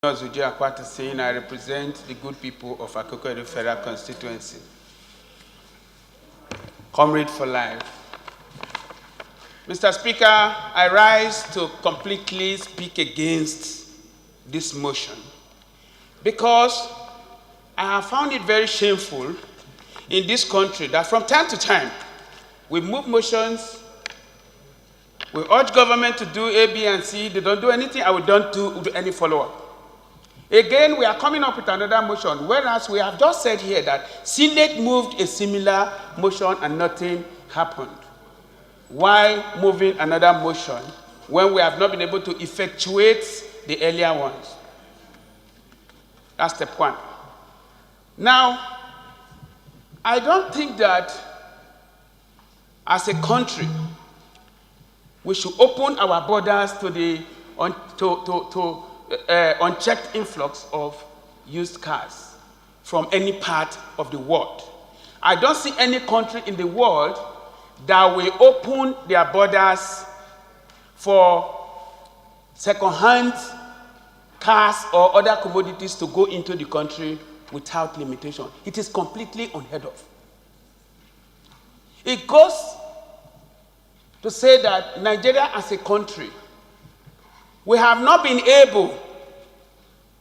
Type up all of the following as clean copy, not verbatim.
Hon Peter Akpatason. I represent the good people of Akoko Federal Constituency. Comrade for life. Mr. Speaker, I rise to completely speak against this motion because I have found it very shameful in this country that from time to time we move motions, we urge government to do A, B, and C. They don't do anything, and we don't do any follow-up. Again, we are coming up with another motion, whereas we have just said here that Senate moved a similar motion and nothing happened. Why moving another motion when we have not been able to effectuate the earlier ones? That's step one. Now, I don't think that as a country, we should open our borders to the unchecked influx of used cars from any part of the world. I don't see any country in the world that will open their borders for second-hand cars or other commodities to go into the country without limitation. It is completely unheard of. It goes to say that Nigeria as a country, we have not been able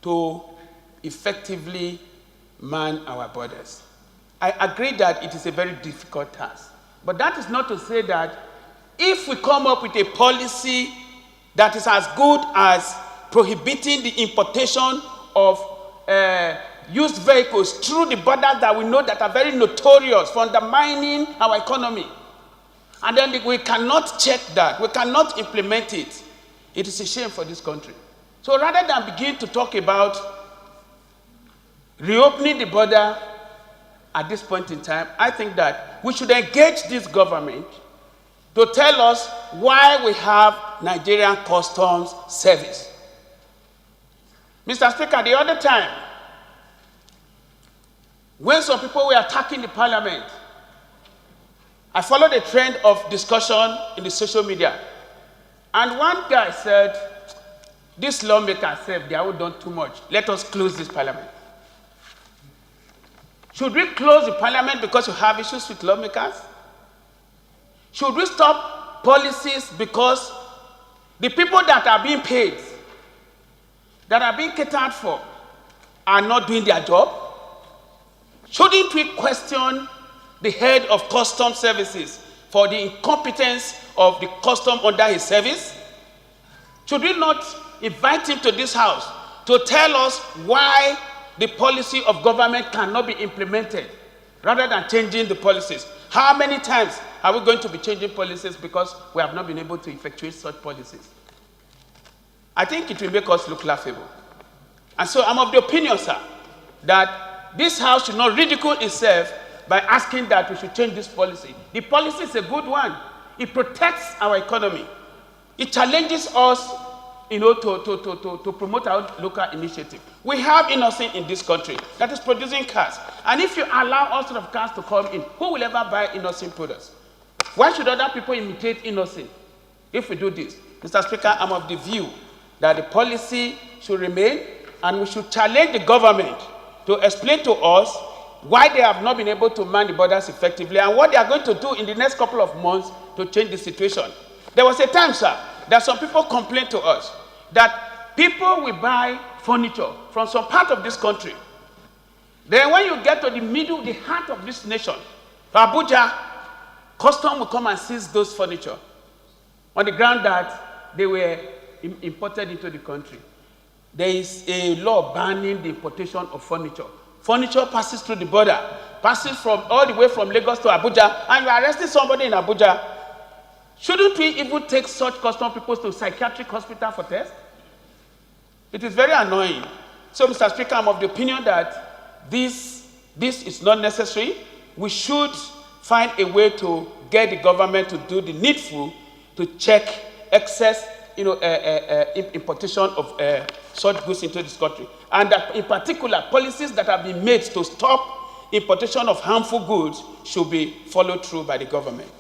to effectively man our borders. I agree that it is a very difficult task. But that is not to say that if we come up with a policy that is as good as prohibiting the importation of used vehicles through the borders that we know that are very notorious for undermining our economy, and then we cannot check that, we cannot implement it, it is a shame for this country. So rather than begin to talk about reopening the border at this point in time, I think that we should engage this government to tell us why we have Nigerian Customs Service. Mr. Speaker, the other time, when some people were attacking the parliament, I followed a trend of discussion in the social media. And one guy said, this lawmaker said they have done too much. Let us close this parliament. Should we close the parliament because we have issues with lawmakers? Should we stop policies because the people that are being paid, that are being catered for, are not doing their job? Shouldn't we question the head of Customs Services for the incompetence of the custom under his service? Should we not invite him to this house to tell us why the policy of government cannot be implemented rather than changing the policies? How many times are we going to be changing policies because we have not been able to effectuate such policies? I think it will make us look laughable. And so I'm of the opinion, sir, that this house should not ridicule itself by asking that we should change this policy. The policy is a good one. It protects our economy. It challenges us, to promote our local initiative. We have innocent in this country that is producing cars. And if you allow all sorts of cars to come in, who will ever buy innocent products? Why should other people imitate innocent if we do this? Mr. Speaker, I'm of the view that the policy should remain, and we should challenge the government to explain to us why they have not been able to man the borders effectively and what they are going to do in the next couple of months to change the situation. There was a time, sir, that some people complained to us that people will buy furniture from some part of this country. Then when you get to the middle, the heart of this nation, Abuja, custom will come and seize those furniture on the ground that they were imported into the country. There is a law banning the importation of furniture. Furniture passes through the border, passes from all the way from Lagos to Abuja, and you are arresting somebody in Abuja. Shouldn't we even take such custom people to psychiatric hospital for tests? It is very annoying. So, Mr. Speaker, I'm of the opinion that this is not necessary. We should find a way to get the government to do the needful to check excess importation of such goods into this country. And that in particular, policies that have been made to stop importation of harmful goods should be followed through by the government.